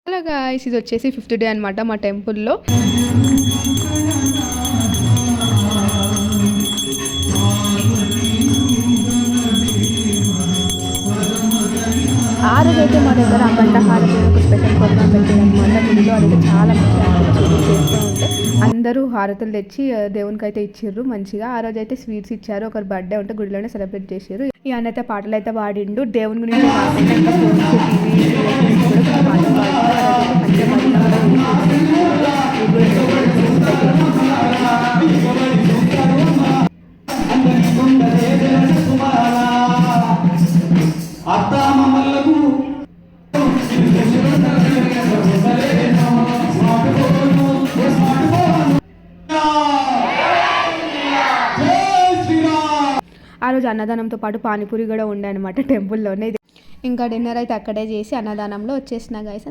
Hello guys, ఇది వచ్చేసి 5th day అనమాట మా టెంపుల్లో. ఆ రోజైతే మా దగ్గర అఖండ హారతి ఒక స్పెషల్ ప్రోగ్రామ్ పెట్టారనమాట. గుడిలో అదైతే చాలా మంచిగా అనిపించింది. చేస్తూ ఉంటే అందరూ హారతులు తెచ్చి దేవునికి అయితే ఇచ్చిర్రు మంచిగా. ఆ రోజు అయితే స్వీట్స్ ఇచ్చారు. ఒకరు బర్త్డే ఉంటే గుడిలోనే సెలబ్రేట్ చేశారు. ఈ అన్న అయితే పాటలు అయితే పాడిండు. దేవుని గురించి కాకుండా ఇంకా ఫోన్స్, టీవీ గురించి కూడా కొన్ని పాటలు పాడిండు. ఆ రోజు అయితే మంచిగా ఆ రోజు అన్నదానంతో పాటు పానీపూరి కూడా ఉండే అనమాట టెంపుల్లోనే. ఇంకా డిన్నర్ అయితే అక్కడే చేసి అన్నదానంలో వచ్చేసిన గైస్.